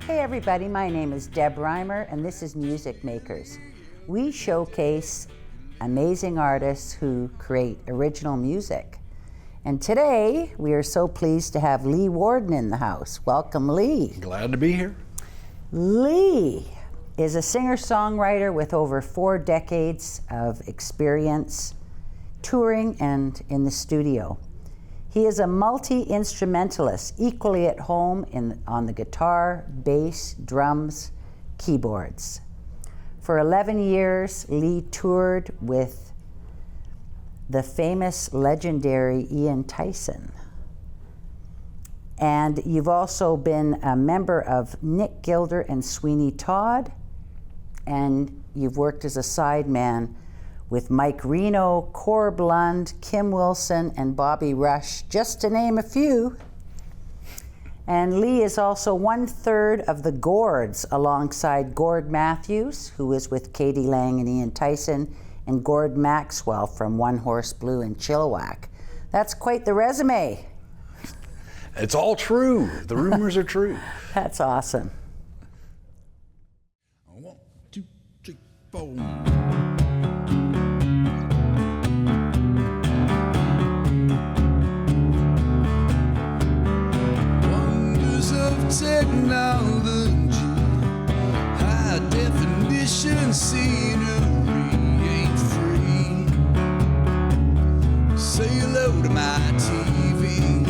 Hey everybody, my name is Deb Reimer and this is Music Makers. We showcase amazing artists who create original music. And today we are so pleased to have Lee Worden in the house. Welcome, Lee. Glad to be here. Lee is a singer-songwriter with over 4 decades of experience touring and in the studio. He is a multi-instrumentalist, equally at home on the guitar, bass, drums, keyboards. For 11 years, Lee toured with the famous, legendary Ian Tyson. And you've also been a member of Nick Gilder and Sweeney Todd, and you've worked as a sideman with Mike Reno, Corb Lund, Kim Wilson, and Bobby Rush, just to name a few. And Lee is also 1/3 of the Gords, alongside Gord Matthews, who is with Katie Lang and Ian Tyson, and Gord Maxwell from One Horse Blue and Chilliwack. That's quite the resume. It's all true. The rumors are true. That's awesome. 1, 2, 3, 4. Technology, high definition scenery ain't free. Say hello to my TV.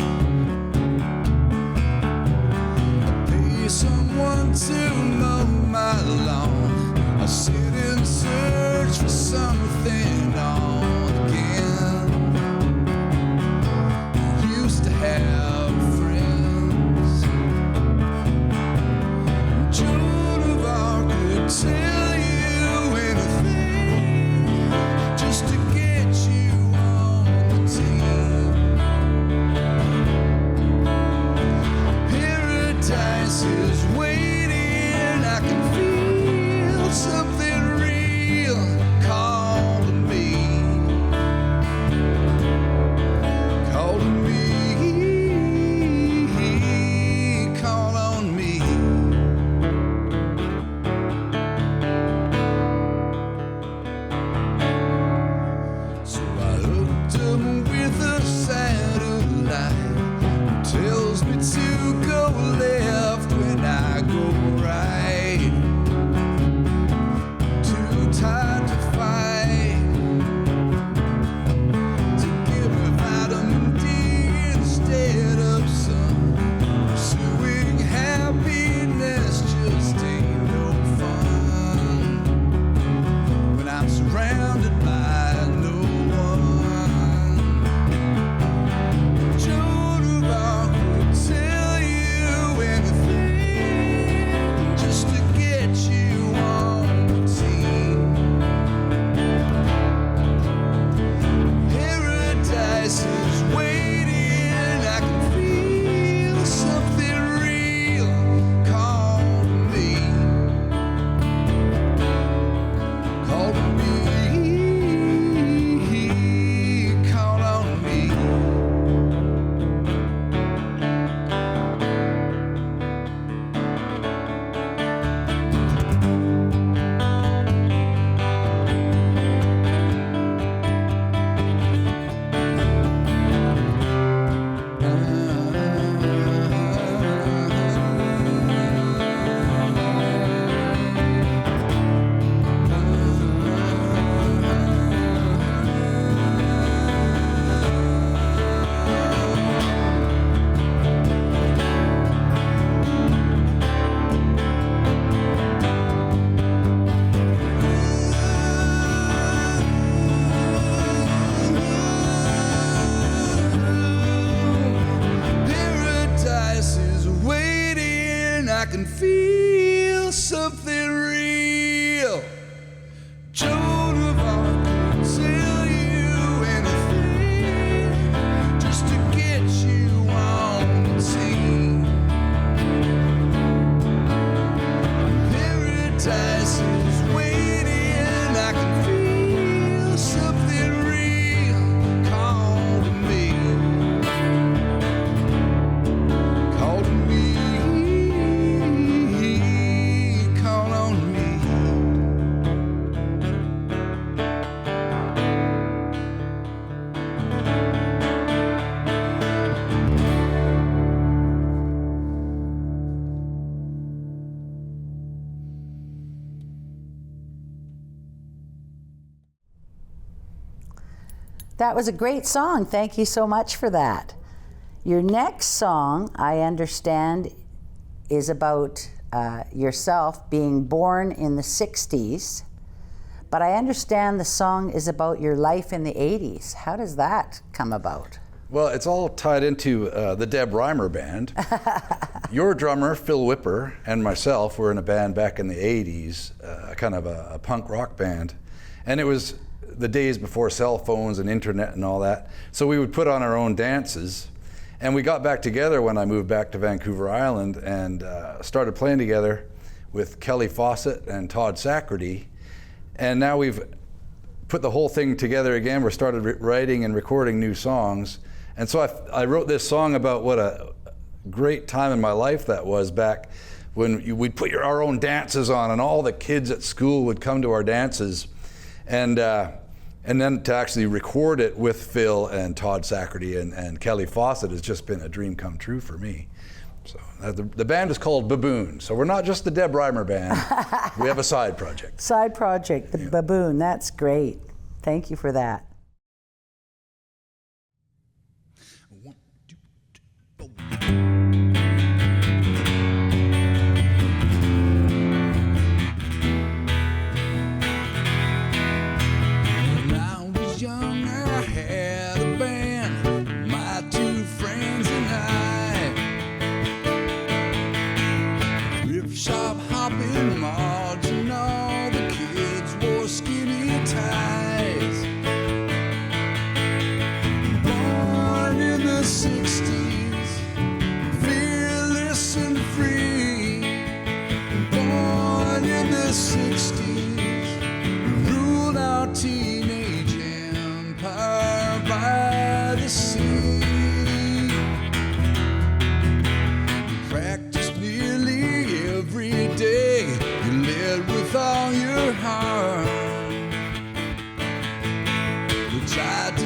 Pay someone to mow my lawn. I sit and search for something on again. Used to have tell you anything just to get you on the team. Paradise is waiting. I can feel something real calling me. Calling me. Call on me. Tells me to go left when I go right. Too tired to fight. To give me vitamin D instead of sun. Pursuing happiness just ain't no fun when I'm surrounded by no one. Tell you anything just to get you on the team. Paradise is waiting. I can feel something real calling me. Calling me. Call on me. I can feel something real. Joan of Arc could tell you anything just to get you on the team. Paradise is waiting. I can feel something real calling me. Calling me. That was a great song. Thank you so much for that. Your next song, I understand, is about yourself being born in the 60s, but I understand the song is about your life in the 80s. How does that come about? Well, it's all tied into the Deb Reimer band. Your drummer, Phil Whipper, and myself were in a band back in the 80s, kind of a punk rock band. And it was the days before cell phones and internet and all that. So we would put on our own dances. And we got back together when I moved back to Vancouver Island and started playing together with Kelly Fawcett and Todd Sacrity. And now we've put the whole thing together again. We started writing and recording new songs. And so I wrote this song about what a great time in my life that was back when we'd put our own dances on and all the kids at school would come to our dances. And then to actually record it with Phil and Todd Sacrity and Kelly Fawcett has just been a dream come true for me. So the band is called Baboon. So we're not just the Deb Reimer band. We have a side project. Side project, the Baboon. That's great. Thank you for that.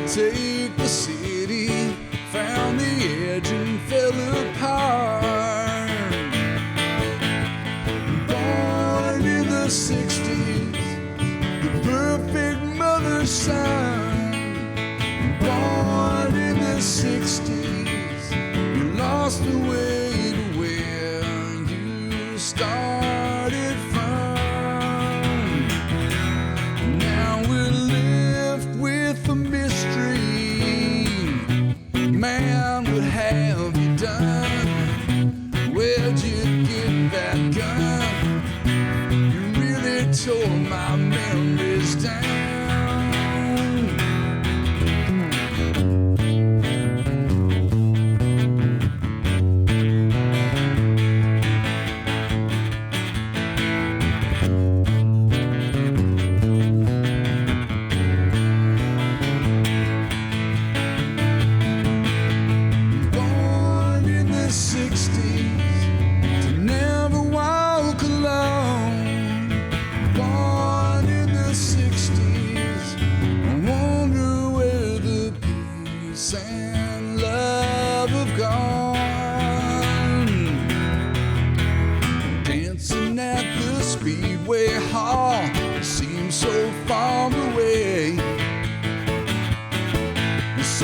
Take the city, found the edge and fell apart. Born in the 60s, the perfect mother's son. Born in the 60s, you lost the way to where you started from. Now we're left with a mystery. Man, what have you done? Where'd you get that gun? You really tore my memories down.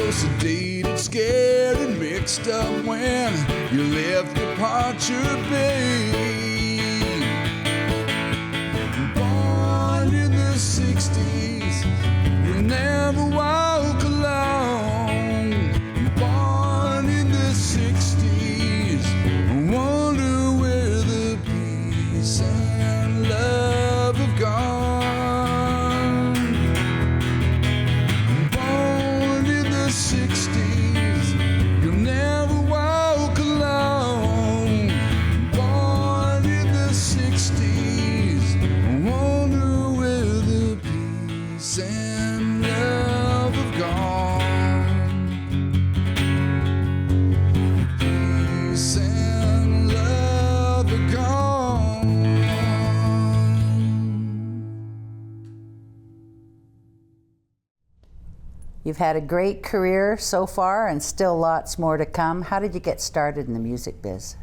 Sedated, scared, and mixed up when you left Departure Bay. Born in the 60s, you never walk alone. Born in the 60s, I wonder where the peace and love have gone. You've had a great career so far and still lots more to come. How did you get started in the music biz?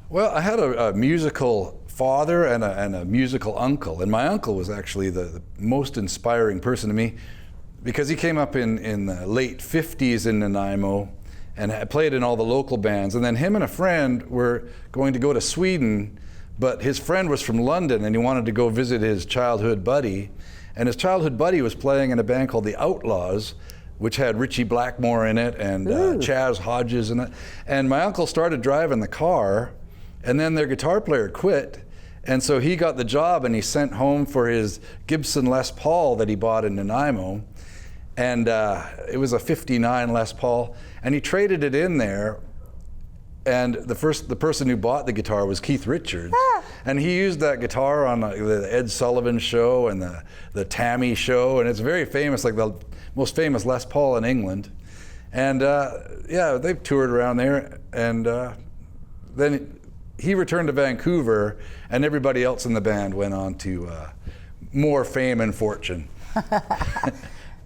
Well, I had a musical father and a musical uncle, and my uncle was actually the most inspiring person to me. because he came up in the late 50s in Nanaimo and had played in all the local bands. And then him and a friend were going to go to Sweden, but his friend was from London and he wanted to go visit his childhood buddy. And his childhood buddy was playing in a band called the Outlaws, which had Richie Blackmore in it and Chaz Hodges in it. And my uncle started driving the car, and then their guitar player quit. And so he got the job and he sent home for his Gibson Les Paul that he bought in Nanaimo. And it was a 59 Les Paul. And he traded it in there. And the person who bought the guitar was Keith Richards. And he used that guitar on the Ed Sullivan show and the Tammy show. And it's very famous, like the most famous Les Paul in England. And yeah, they've toured around there. And then he returned to Vancouver, and everybody else in the band went on to more fame and fortune.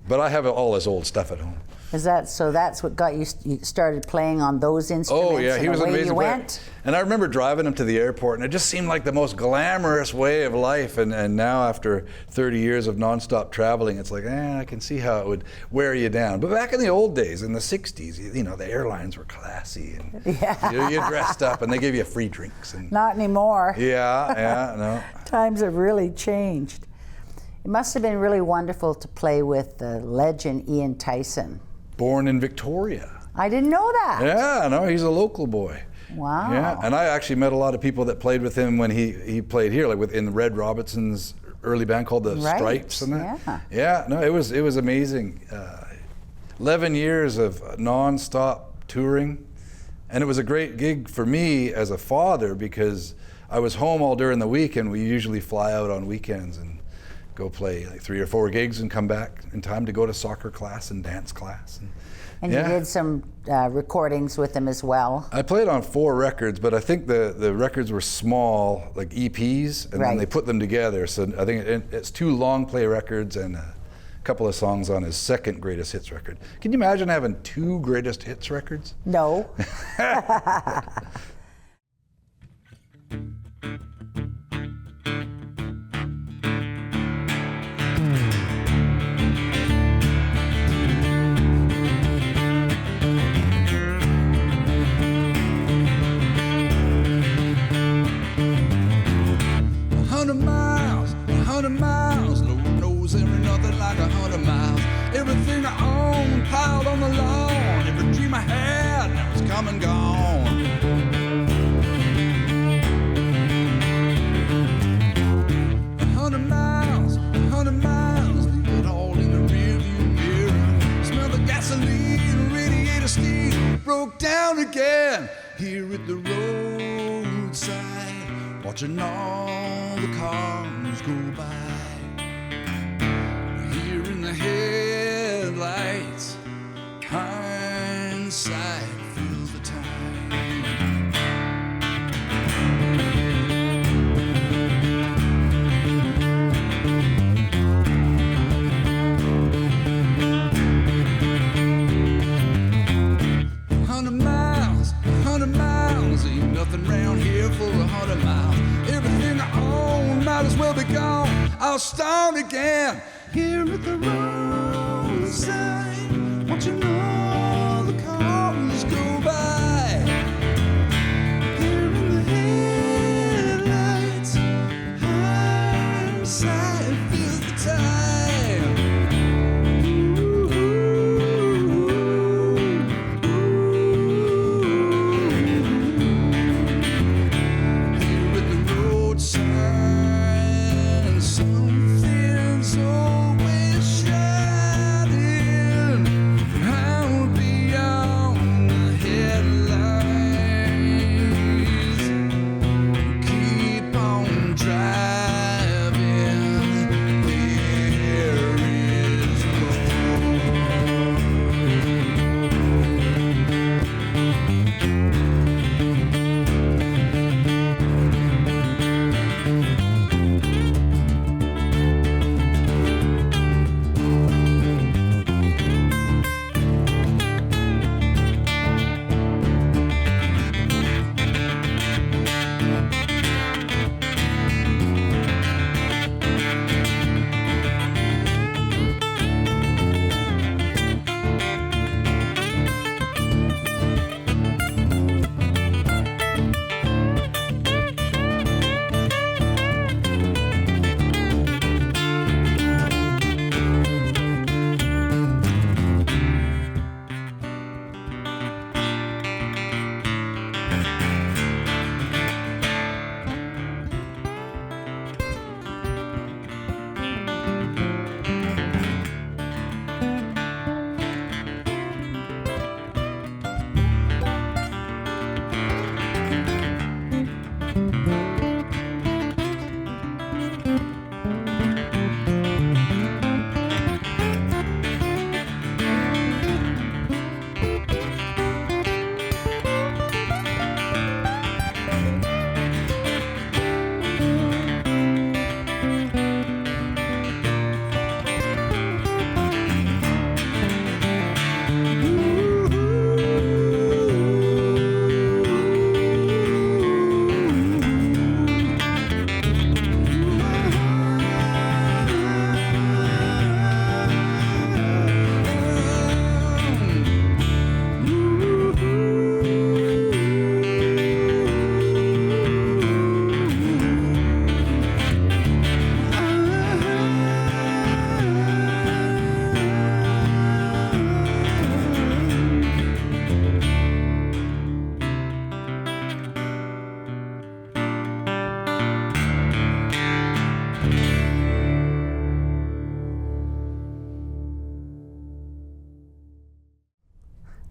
But I have all his old stuff at home. Is that so? That's what got you started playing on those instruments? Oh yeah, he was an amazing player. Went? And I remember driving him to the airport, and it just seemed like the most glamorous way of life. And now after 30 years of nonstop traveling, it's like, I can see how it would wear you down. But back in the old days, in the 60s, you know, the airlines were classy, and you dressed up, and they gave you free drinks. And not anymore. Yeah, no. Times have really changed. It must have been really wonderful to play with the legend Ian Tyson. Born in Victoria. I didn't know that. Yeah, no, he's a local boy. Wow. Yeah, and I actually met a lot of people that played with him when he played here, like in Red Robinson's early band called the Stripes and that. Yeah. Yeah, no, it was amazing. 11 years of non-stop touring, and it was a great gig for me as a father because I was home all during the week, and we usually fly out on weekends and go play like 3 or 4 gigs and come back in time to go to soccer class and dance class. And you did some recordings with them as well. I played on 4 records, but I think the records were small, like EPs, and then they put them together. So I think it's 2 long play records and a couple of songs on his second greatest hits record. Can you imagine having 2 greatest hits records? No. 100 miles, Lord knows there ain't nothing like 100 miles. Everything I own piled on the lawn, every dream I had, now it's come and gone. 100 miles, leave it all in the rearview mirror. Smell the gasoline, radiator steam, broke down again here at the roadside, watching all the cars go by. Here in the headlights, hindsight fills the time. Ain't nothing round here for 100 miles. Everything I own might as well be gone. I'll start again here at the roadside, watching all the cars go by. Here in the headlights, hindsight fills the time. Something's always shining.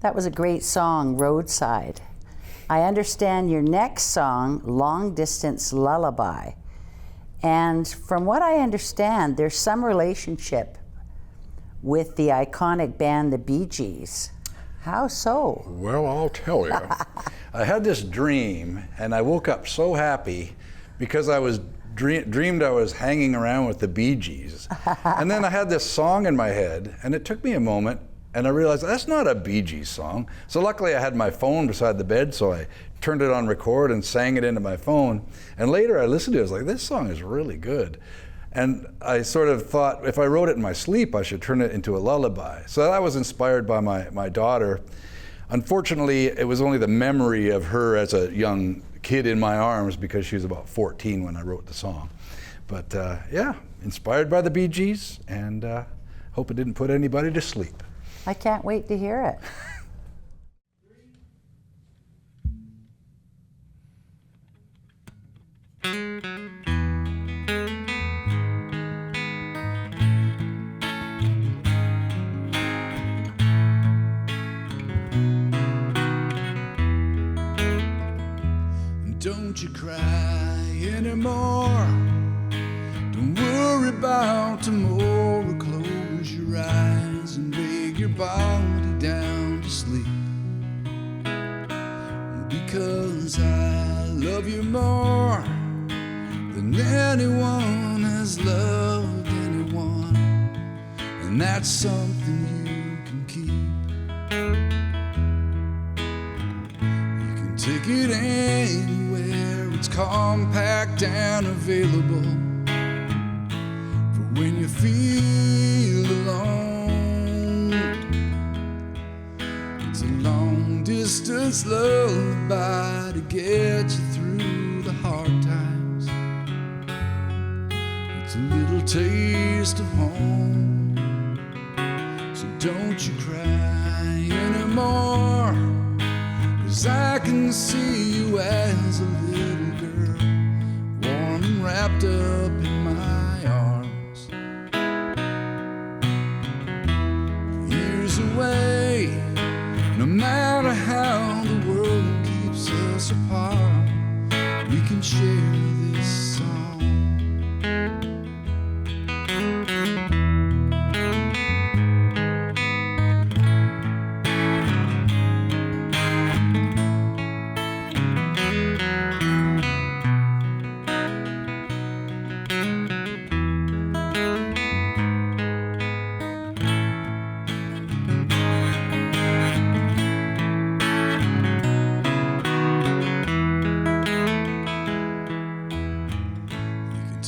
That was a great song, Roadside. I understand your next song, Long Distance Lullaby. And from what I understand, there's some relationship with the iconic band, the Bee Gees. How so? Well, I'll tell you. I had this dream, and I woke up so happy because I was dreamed I was hanging around with the Bee Gees. And then I had this song in my head, and it took me a moment, and I realized that's not a Bee Gees song. So luckily I had my phone beside the bed, so I turned it on record and sang it into my phone. And later I listened to it, I was like, this song is really good. And I sort of thought, if I wrote it in my sleep, I should turn it into a lullaby. So that was inspired by my daughter. Unfortunately, it was only the memory of her as a young kid in my arms, because she was about 14 when I wrote the song. But yeah, inspired by the Bee Gees, and hope it didn't put anybody to sleep. I can't wait to hear it. Don't you cry anymore. Don't worry about tomorrow. Close your eyes and lay your body down to sleep. Because I love you more than anyone has loved anyone. And that's something you can keep. You can take it anywhere. It's compact and available for when you feel alone. It's a long distance lullaby to get you through the hard times. It's a little taste of home. So don't you cry anymore, 'cause I can see you as a little girl, warm and wrapped up in my arms. Years away, no matter how the world keeps us apart, we can share this song.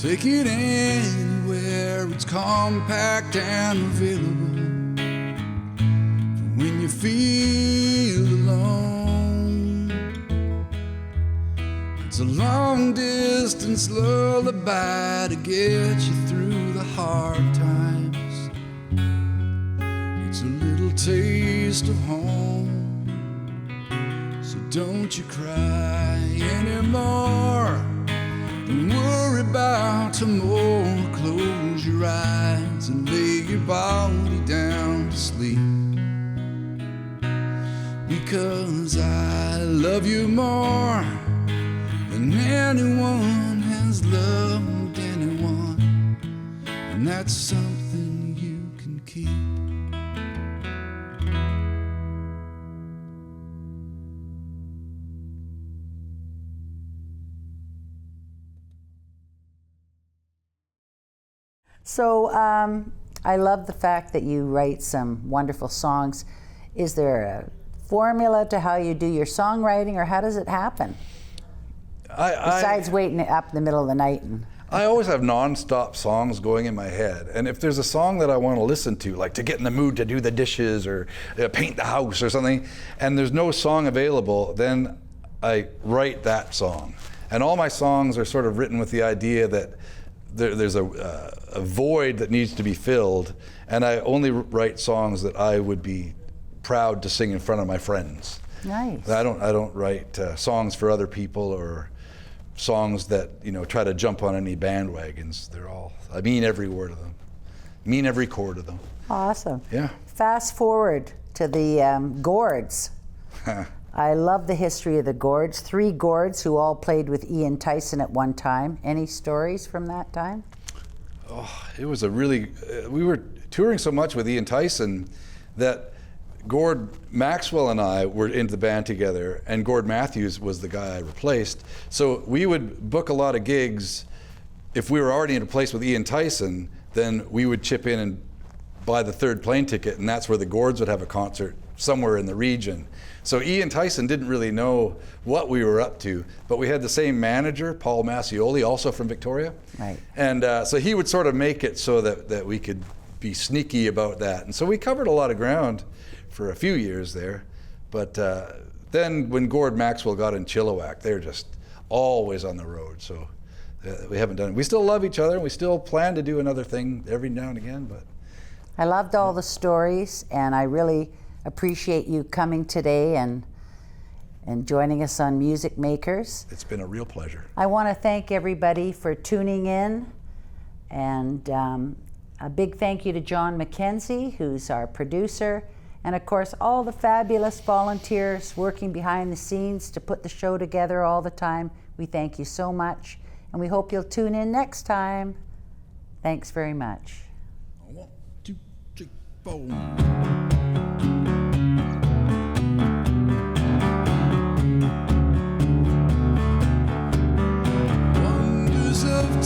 Take it anywhere, it's compact and available for when you feel alone. It's a long distance lullaby to get you through the hard times. It's a little taste of home. So don't you cry anymore. Don't worry about tomorrow. Close your eyes and lay your body down to sleep. Because I love you more than anyone has loved anyone. And that's something you can keep. So I love the fact that you write some wonderful songs. Is there a formula to how you do your songwriting, or how does it happen? Besides waiting up in the middle of the night. I always have non-stop songs going in my head, and if there's a song that I want to listen to, like to get in the mood to do the dishes or paint the house or something, and there's no song available, then I write that song. And all my songs are sort of written with the idea that there's a void that needs to be filled, and I only write songs that I would be proud to sing in front of my friends. Nice. I don't write songs for other people or songs that try to jump on any bandwagons. I mean every word of them, mean every chord of them. Awesome. Yeah. Fast forward to the Gords. I love the history of the Gords. 3 Gords who all played with Ian Tyson at one time. Any stories from that time? Oh, it was a really, we were touring so much with Ian Tyson that Gord Maxwell and I were into the band together, and Gord Matthews was the guy I replaced. So we would book a lot of gigs. If we were already in a place with Ian Tyson, then we would chip in and buy the 3rd plane ticket, and that's where the Gords would have a concert somewhere in the region. So Ian Tyson didn't really know what we were up to, but we had the same manager, Paul Massioli, also from Victoria. Right. And so he would sort of make it so that we could be sneaky about that. And so we covered a lot of ground for a few years there. But then when Gord Maxwell got in Chilliwack, they're just always on the road. So we haven't done it. We still love each other, and we still plan to do another thing every now and again. But I loved all the stories, and I really appreciate you coming today and joining us on Music Makers. It's been a real pleasure. I want to thank everybody for tuning in, and a big thank you to John McKenzie, who's our producer, and of course all the fabulous volunteers working behind the scenes to put the show together all the time. We thank you so much, and we hope you'll tune in next time. Thanks very much. 1, 2, 3, 4.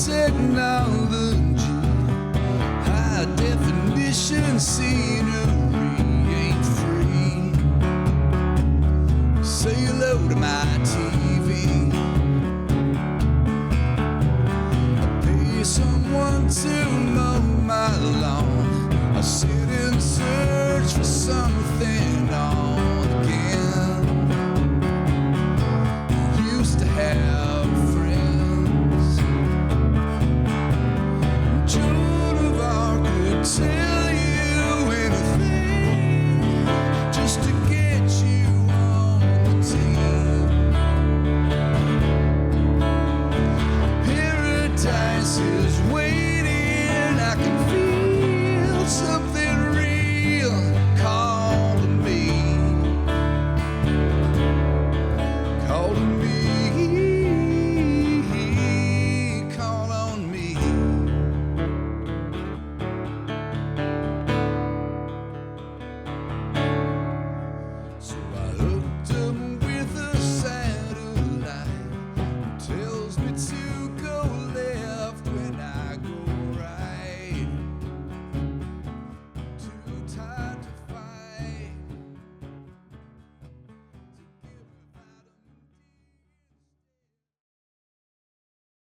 Technology, high definition scenery ain't free. Say hello to my TV. I pay someone to mow my lawn. I sit and search for something